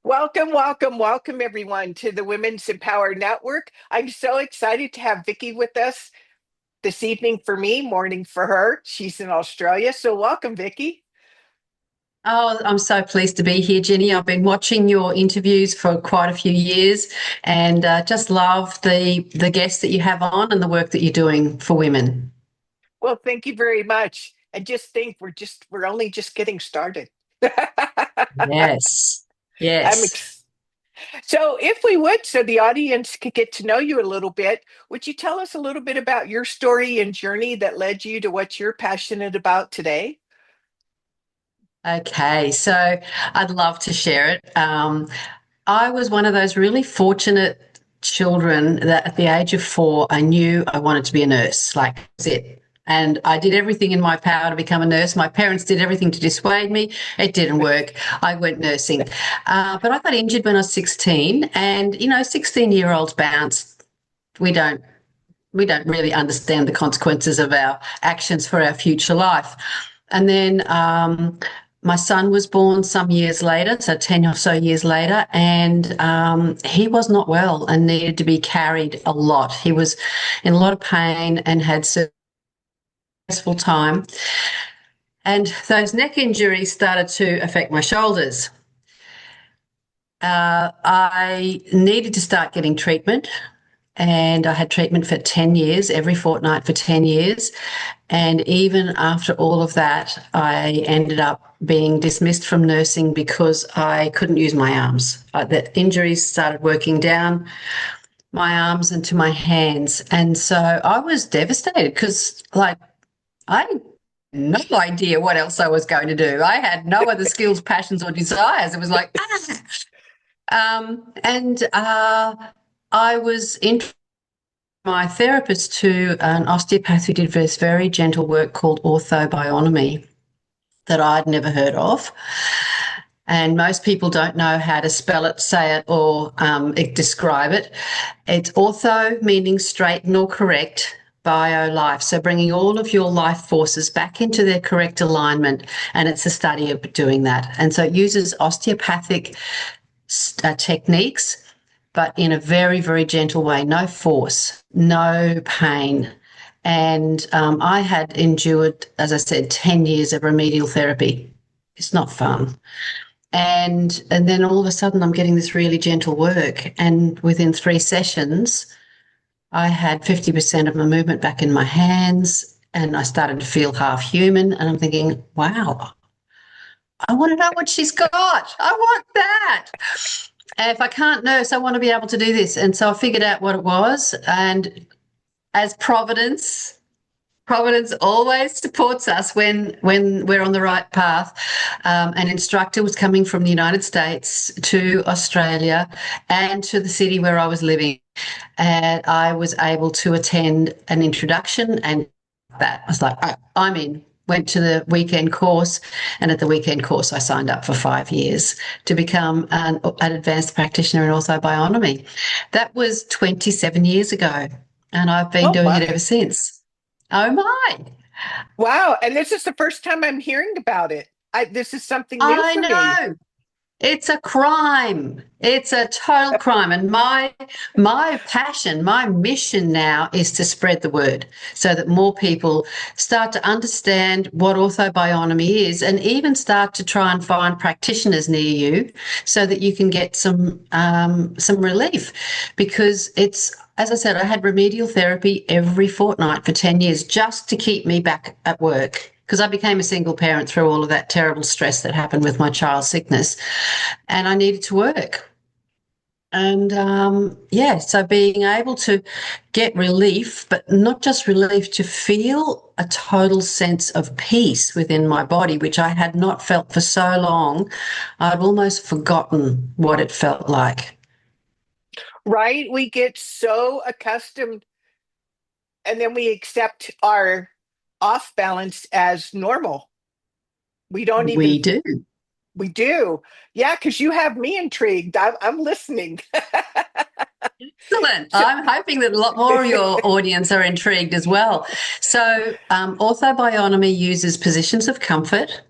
Welcome, welcome, welcome, everyone, to the Women's Empower Network. I'm so excited to have Vicki with us this evening for me, morning for her. She's in Australia. So, welcome, Vicki. Oh, I'm so pleased to be here, Jenny. I've been watching your interviews for quite a few years and just love the guests that you have on and the work that you're doing for women. Well, thank you very much. And just think, we're only just getting started. Yes. I'm Yes. ex- so, if we would, so the audience could get to know you a little bit, would you tell us a little bit about your story and journey that led you to what you're passionate about today? Okay. So I'd love to share it. I was one of those really fortunate children that at the age of 4, I knew I wanted to be a nurse. Like, that's it. And I did everything in my power to become a nurse. My parents did everything to dissuade me. It didn't work. I went nursing. But I got injured when I was 16. And, 16-year-olds bounce. We don't we don't really understand the consequences of our actions for our future life. And then my son was born some years later, so 10 or so years later, and he was not well and needed to be carried a lot. He was in a lot of pain and had stressful time. And those neck injuries started to affect my shoulders. I needed to start getting treatment, and I had treatment for 10 years, every fortnight for 10 years. And even after all of that, I ended up being dismissed from nursing because I couldn't use my arms. The injuries started working down my arms into my hands. And so I was devastated because, like, I had no idea what else I was going to do. I had no other skills, passions, or desires. It was like, ah. And I was introduced my therapist to an osteopath who did this very gentle work called Ortho-Bionomy that I'd never heard of. And most people don't know how to spell it, say it, or describe it. It's ortho, meaning straighten or correct, bio life. So bringing all of your life forces back into their correct alignment. And it's a study of doing that. And so it uses osteopathic techniques, but in a very, very gentle way, no force, no pain. And I had endured, as I said, 10 years of remedial therapy. It's not fun. And then all of a sudden I'm getting this really gentle work. And within 3 sessions, I had 50% of my movement back in my hands and I started to feel half human. And I'm thinking, wow, I want to know what she's got. I want that. If I can't nurse, I want to be able to do this. And so I figured out what it was. And as Providence always supports us when we're on the right path. An instructor was coming from the United States to Australia and to the city where I was living. And I was able to attend an introduction, and that I was like, oh, I'm in. Went to the weekend course, and at the weekend course, I signed up for 5 years to become an advanced practitioner in ortho-bionomy. That was 27 years ago, and I've been Oh, doing it ever my. since. Oh my. Wow. And this is the first time I'm hearing about it. This is something new I for me. know. It's a crime. It's a total crime. And my passion, my mission now is to spread the word so that more people start to understand what orthobionomy is and even start to try and find practitioners near you so that you can get some relief. Because it's, as I said, I had remedial therapy every fortnight for 10 years just to keep me back at work because I became a single parent through all of that terrible stress that happened with my child's sickness, and I needed to work. And yeah, so being able to get relief, but not just relief, to feel a total sense of peace within my body, which I had not felt for so long, I'd almost forgotten what it felt like. Right? We get so accustomed and then we accept our off balance as normal. We don't even, We do. we do. Yeah, because you have me intrigued. I'm listening. Excellent. So, I'm hoping that a lot more of your audience are intrigued as well. So, orthobionomy uses positions of comfort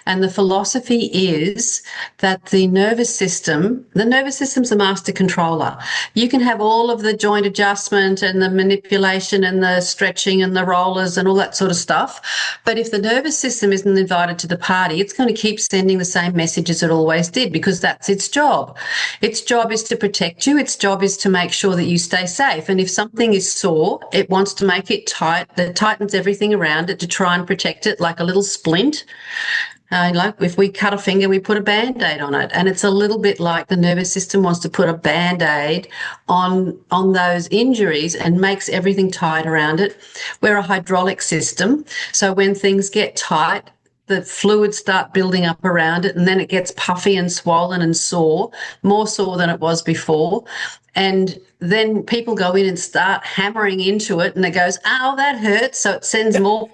And the philosophy is that the nervous system's a master controller. You can have all of the joint adjustment and the manipulation and the stretching and the rollers and all that sort of stuff. But if the nervous system isn't invited to the party, it's going to keep sending the same message as it always did, because that's its job. Its job is to protect you. Its job is to make sure that you stay safe. And if something is sore, it wants to make it tight. That tightens everything around it to try and protect it, like a little splint. Like if we cut a finger, we put a Band-Aid on it. And it's a little bit like the nervous system wants to put a Band-Aid on those injuries and makes everything tight around it. We're a hydraulic system. So when things get tight, the fluids start building up around it, and then it gets puffy and swollen and sore, more sore than it was before. And then people go in and start hammering into it, and it goes, "Oh, that hurts." So it sends more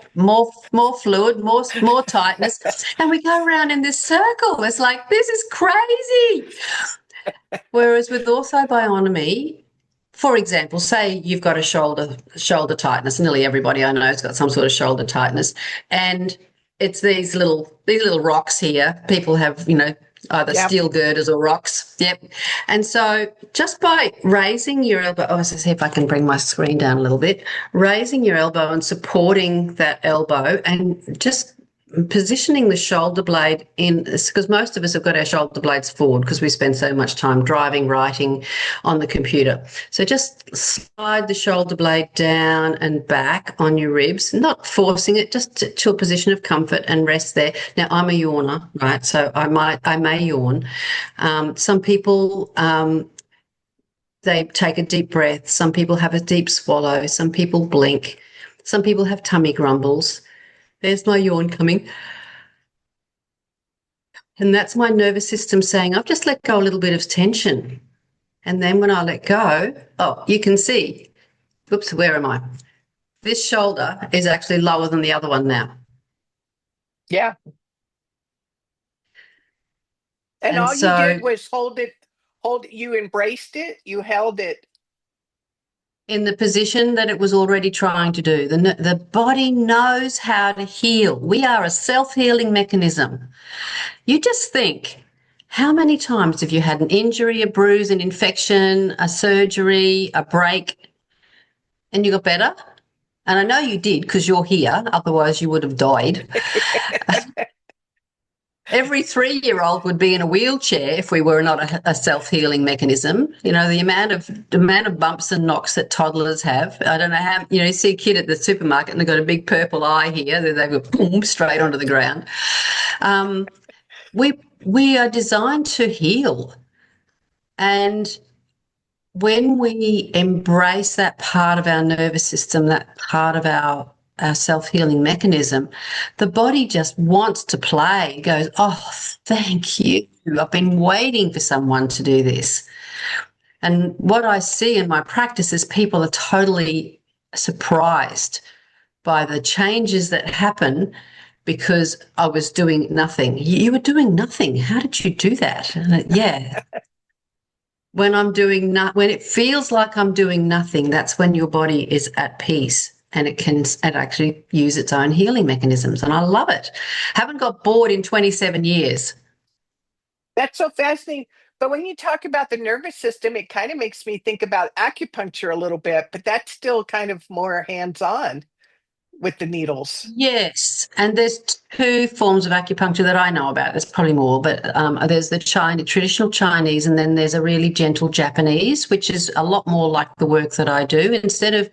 fluid, more tightness, and we go around in this circle. It's like, this is crazy. Whereas with Ortho-Bionomy, for example, say you've got a shoulder tightness. Nearly everybody I know has got some sort of shoulder tightness, and it's these little rocks here. People have, either steel girders or rocks. Yep. And so just by raising your elbow, let's see if I can bring my screen down a little bit, raising your elbow and supporting that elbow and just positioning the shoulder blade in, because most of us have got our shoulder blades forward because we spend so much time driving, writing on the computer. So just slide the shoulder blade down and back on your ribs, not forcing it, just to a position of comfort, and rest there. Now, I'm a yawner, right? So I may yawn. Some people, they take a deep breath. Some people have a deep swallow. Some people blink. Some people have tummy grumbles. There's my yawn coming. And that's my nervous system saying, I've just let go a little bit of tension. And then when I let go, you can see, whoops, where am I? This shoulder is actually lower than the other one now. Yeah. And all you did was you embraced it, you held it. In the position that it was already trying to do. The body knows how to heal. We are a self-healing mechanism. You just think, how many times have you had an injury, a bruise, an infection, a surgery, a break, and you got better? And I know you did, because you're here, otherwise you would have died. Every 3-year-old would be in a wheelchair if we were not a self-healing mechanism. The amount of bumps and knocks that toddlers have. I don't know how, you see a kid at the supermarket and they've got a big purple eye here, they go boom, straight onto the ground. We are designed to heal. And when we embrace that part of our nervous system, that part of our self-healing mechanism, the body just wants to play. It goes, "Oh, thank you. I've been waiting for someone to do this." And what I see in my practice is people are totally surprised by the changes that happen because I was doing nothing. You were doing nothing. How did you do that? And when it feels like I'm doing nothing, that's when your body is at peace. And it actually use its own healing mechanisms. And I love it. Haven't got bored in 27 years. That's so fascinating. But when you talk about the nervous system, it kind of makes me think about acupuncture a little bit, but that's still kind of more hands-on with the needles. Yes, and there's 2 forms of acupuncture that I know about. There's probably more, but there's the traditional Chinese, and then there's a really gentle Japanese, which is a lot more like the work that I do. Instead of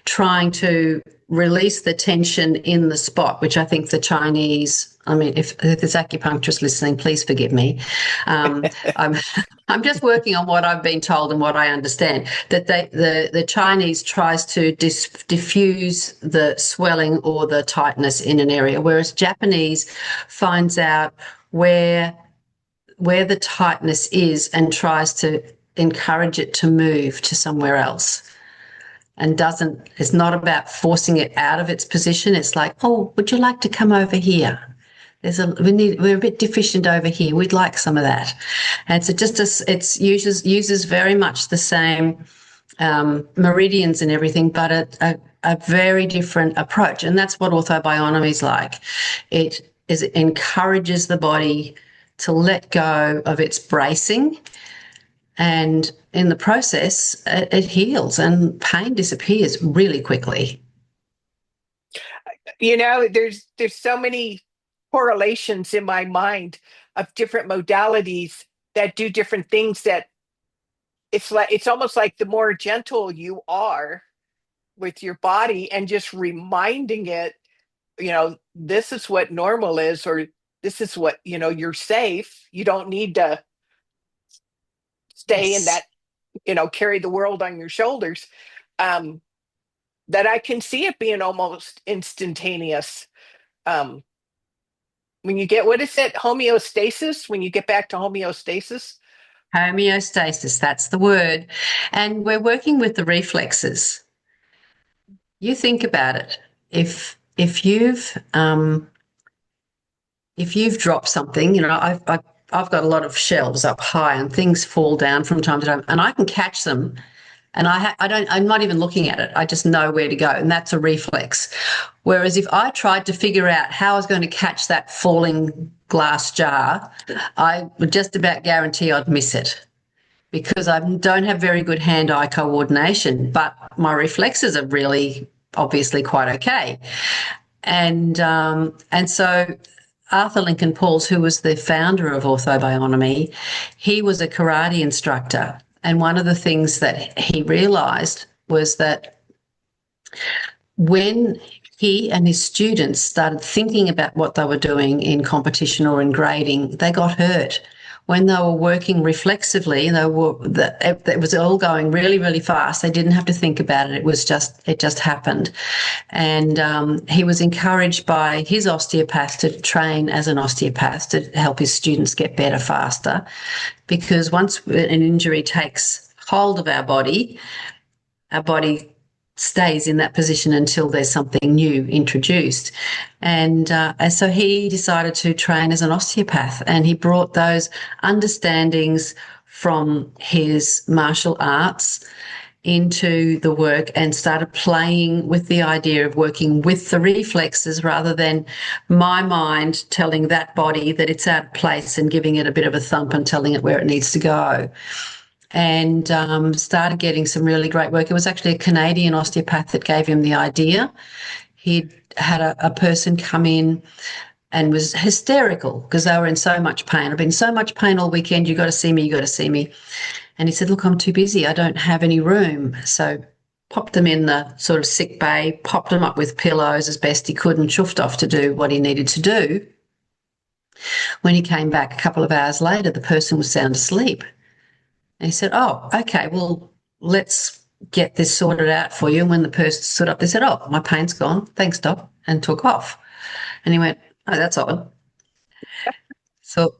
trying to release the tension in the spot, which I think the Chinese, if there's acupuncturists listening, please forgive me. I'm just working on what I've been told and what I understand, that the Chinese tries to diffuse the swelling or the tightness in an area, whereas Japanese finds out where the tightness is and tries to encourage it to move to somewhere else. And it's not about forcing it out of its position. It's like, "Oh, would you like to come over here? We're a bit deficient over here. We'd like some of that." And it uses very much the same meridians and everything, but a very different approach. And that's what Ortho-Bionomy is like. It is it encourages the body to let go of its bracing, and in the process, it heals and pain disappears really quickly. There's so many correlations in my mind of different modalities that do different things, that it's almost like the more gentle you are with your body and just reminding it, this is what normal is, or this is what, you're safe. You don't need to stay in that, Yes. carry the world on your shoulders. Um, that I can see it being almost instantaneous. Um, when you get, what is it, homeostasis, when you get back to homeostasis. Homeostasis, that's the word. And we're working with the reflexes. You think about it. If you've dropped something, I've got a lot of shelves up high and things fall down from time to time, and I can catch them, and I'm not even looking at it. I just know where to go, and that's a reflex. Whereas if I tried to figure out how I was going to catch that falling glass jar, I would just about guarantee I'd miss it because I don't have very good hand-eye coordination, but my reflexes are really obviously quite okay. And so Arthur Lincoln Pauls, who was the founder of Ortho-Bionomy, he was a karate instructor. And one of the things that he realized was that when he and his students started thinking about what they were doing in competition or in grading, they got hurt. When they were working reflexively, it was all going really, really fast. They didn't have to think about it. It just happened. And he was encouraged by his osteopath to train as an osteopath to help his students get better faster. Because once an injury takes hold of our body stays in that position until there's something new introduced. And so he decided to train as an osteopath, and he brought those understandings from his martial arts into the work and started playing with the idea of working with the reflexes rather than my mind telling that body that it's out of place and giving it a bit of a thump and telling it where it needs to go. And started getting some really great work. It was actually a Canadian osteopath that gave him the idea. He'd had a person come in and was hysterical because they were in so much pain. I've been in so much pain all weekend. You got to see me. You got to see me. And he said, look, I'm too busy. I don't have any room. So popped them in the sort of sick bay, popped them up with pillows as best he could and chuffed off to do what he needed to do. When he came back a couple of hours later, the person was sound asleep. And he said, oh, okay, well, let's get this sorted out for you. And when the person stood up, they said, oh, my pain's gone. Thanks, Doc, and took off. And he went, oh, that's odd. So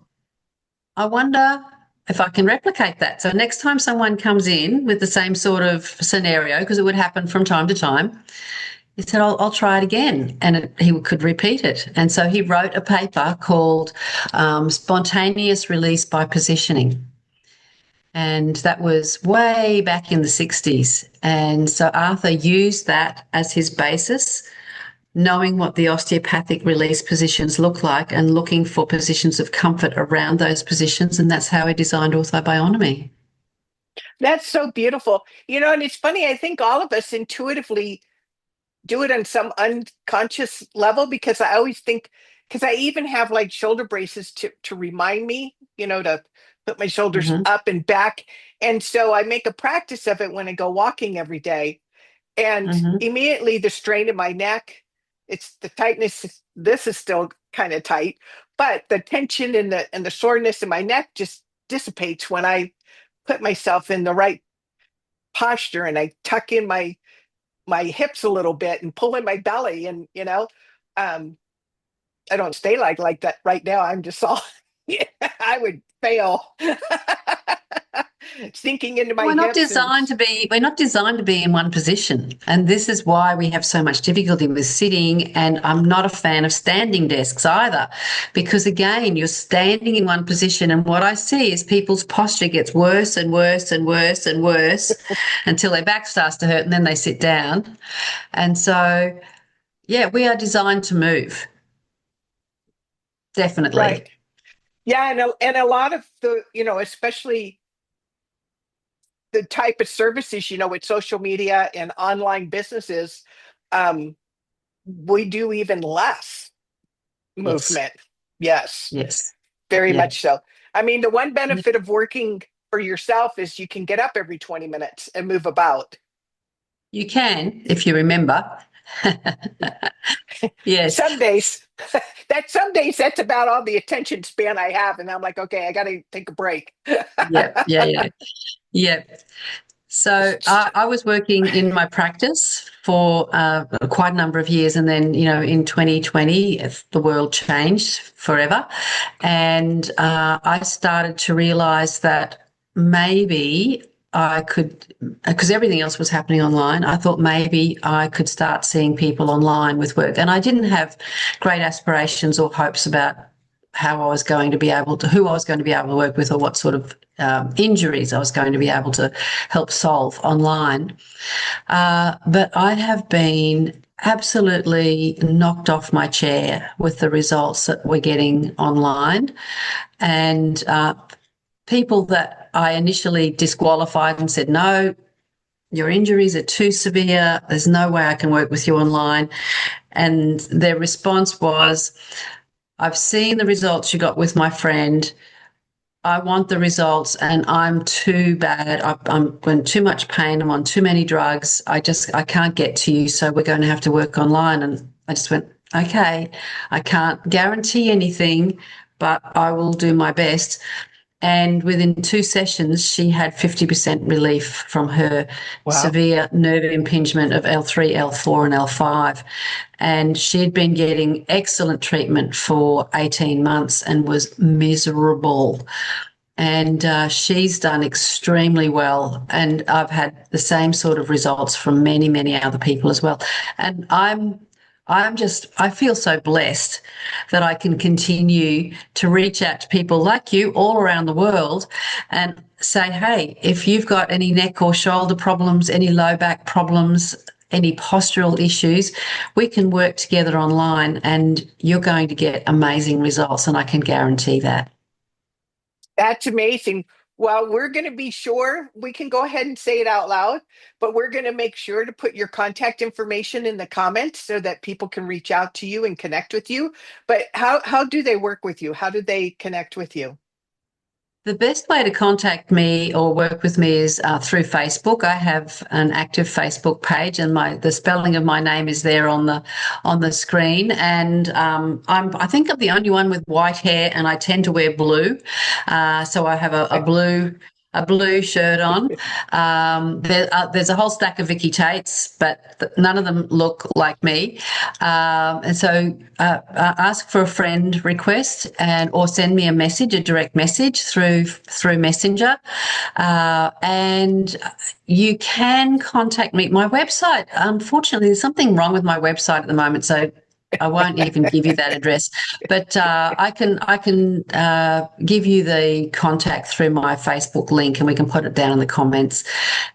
I wonder if I can replicate that. So next time someone comes in with the same sort of scenario, because it would happen from time to time, he said, I'll try it again. And he could repeat it. And so he wrote a paper called Spontaneous Release by Positioning. And that was way back in the 60s. And so Arthur used that as his basis, knowing what the osteopathic release positions look like and looking for positions of comfort around those positions. And that's how he designed Ortho-Bionomy. That's so beautiful. And it's funny, I think all of us intuitively do it on some unconscious level, because I always think, because I even have like shoulder braces to remind me, to put my shoulders Mm-hmm, up and back. And so I make a practice of it when I go walking every day. And mm-hmm. immediately the strain in my neck, it's the tightness. This is still kind of tight, but the tension and the soreness in my neck just dissipates when I put myself in the right posture and I tuck in my hips a little bit and pull in my belly, and um I don't stay like that right now. I'm just all I would fail sinking into my We're not hips. And designed to be, we're not designed to be in one position. And this is why we have so much difficulty with sitting. And I'm not a fan of standing desks either, because again, you're standing in one position. And what I see is people's posture gets worse and worse and worse and worse until their back starts to hurt and then they sit down. And so, yeah, we are designed to move. definitely. Right. Yeah, and a lot of the, especially the type of services, with social media and online businesses, um, we do even less Yes, movement. Yes, yes, very yeah. much so. I mean, the one benefit of working for yourself is you can get up every 20 minutes and move about. You can, if you remember. Yes. Some days, some days that's about all the attention span I have. And I'm like, okay, I got to take a break. Yeah, yeah, yeah, yeah. So I was working in my practice for quite a number of years, and then in 2020 the world changed forever, and I started to realise that maybe I could, because everything else was happening online. I thought maybe I could start seeing people online with work, and I didn't have great aspirations or hopes about how I was going to be able to, who I was going to be able to work with, or what sort of injuries I was going to be able to help solve online. But I have been absolutely knocked off my chair with the results that we're getting online. And people that I initially disqualified and said, no, your injuries are too severe. There's no way I can work with you online. And their response was, I've seen the results you got with my friend. I want the results and I'm too bad. I'm in too much pain. I'm on too many drugs. I can't get to you. So we're going to have to work online. And I just went, okay, I can't guarantee anything, but I will do my best. And within 2 sessions, she had 50% relief from her Wow. severe nerve impingement of L3, L4, and L5. And she had been getting excellent treatment for 18 months and was miserable. And she's done extremely well. And I've had the same sort of results from many, many other people as well. And I feel so blessed that I can continue to reach out to people like you all around the world and say, hey, if you've got any neck or shoulder problems, any low back problems, any postural issues, we can work together online and you're going to get amazing results. And I can guarantee that. That's amazing. Well, we're going to be sure we can go ahead and say it out loud, but we're going to make sure to put your contact information in the comments so that people can reach out to you and connect with you. But how do they work with you? How do they connect with you? The best way to contact me or work with me is through Facebook. I have an active Facebook page, and the spelling of my name is there on the screen. And I think I'm the only one with white hair, and I tend to wear blue. So I have a blue shirt on. There's a whole stack of Vicki Tates, but none of them look like me. And so ask for a friend request or send me a message, a direct message through Messenger. And you can contact me. My website, unfortunately, there's something wrong with my website at the moment. So I won't even give you that address, but I can give you the contact through my Facebook link, and we can put it down in the comments.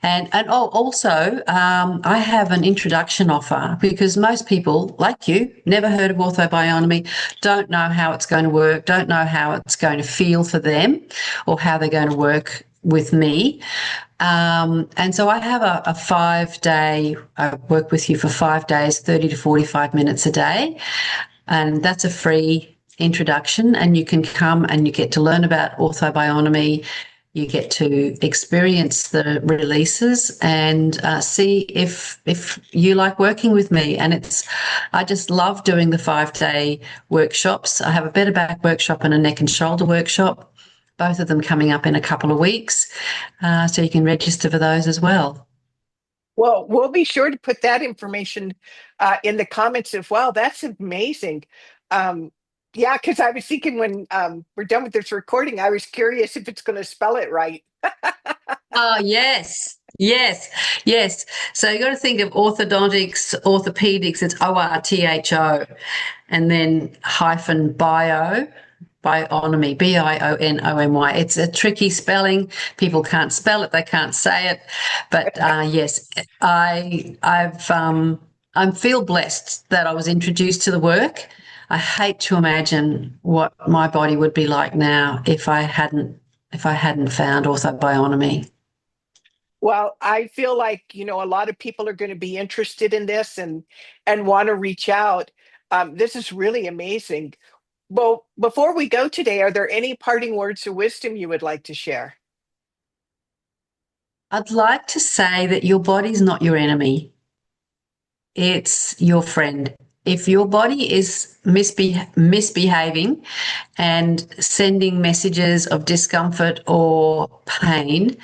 And also, I have an introduction offer because most people, like you, never heard of Ortho-Bionomy, don't know how it's going to work, don't know how it's going to feel for them, or how they're going to work with me. And so I have a 5-day, I work with you for 5 days, 30 to 45 minutes a day. And that's a free introduction. And you can come and you get to learn about Ortho-Bionomy. You get to experience the releases and see if you like working with me. And I just love doing the 5-day workshops. I have a better back workshop and a neck and shoulder workshop, both of them coming up in a couple of weeks. So you can register for those as well. Well, we'll be sure to put that information in the comments as well. That's amazing. Um, yeah, because I was thinking when we're done with this recording, I was curious if it's going to spell it right. Oh, yes. Yes, yes. So you got to think of orthodontics, orthopedics, it's ORTHO, and then hyphen bionomy, BIONOMY. It's a tricky spelling. People can't spell it, they can't say it. But yes, I feel blessed that I was introduced to the work. I hate to imagine what my body would be like now if I hadn't found orthobionomy. Well, I feel like, a lot of people are going to be interested in this and want to reach out. This is really amazing. Well, before we go today, are there any parting words of wisdom you would like to share? I'd like to say that your body's not your enemy. It's your friend. If your body is misbehaving and sending messages of discomfort or pain,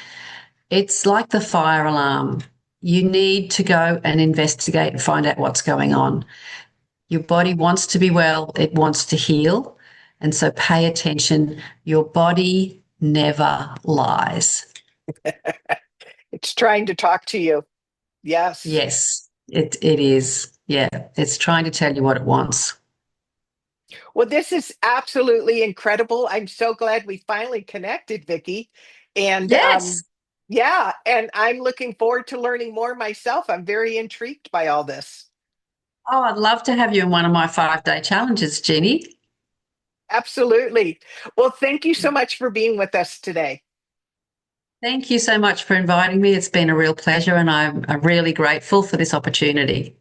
it's like the fire alarm. You need to go and investigate and find out what's going on. Your body wants to be well, it wants to heal. And so pay attention. Your body never lies. It's trying to talk to you. Yes. Yes, it is. Yeah, it's trying to tell you what it wants. Well, this is absolutely incredible. I'm so glad we finally connected, Vicki. And Yes. yeah, and I'm looking forward to learning more myself. I'm very intrigued by all this. Oh, I'd love to have you in one of my 5-day challenges, Jeannie. Absolutely. Well, thank you so much for being with us today. Thank you so much for inviting me. It's been a real pleasure, and I'm really grateful for this opportunity.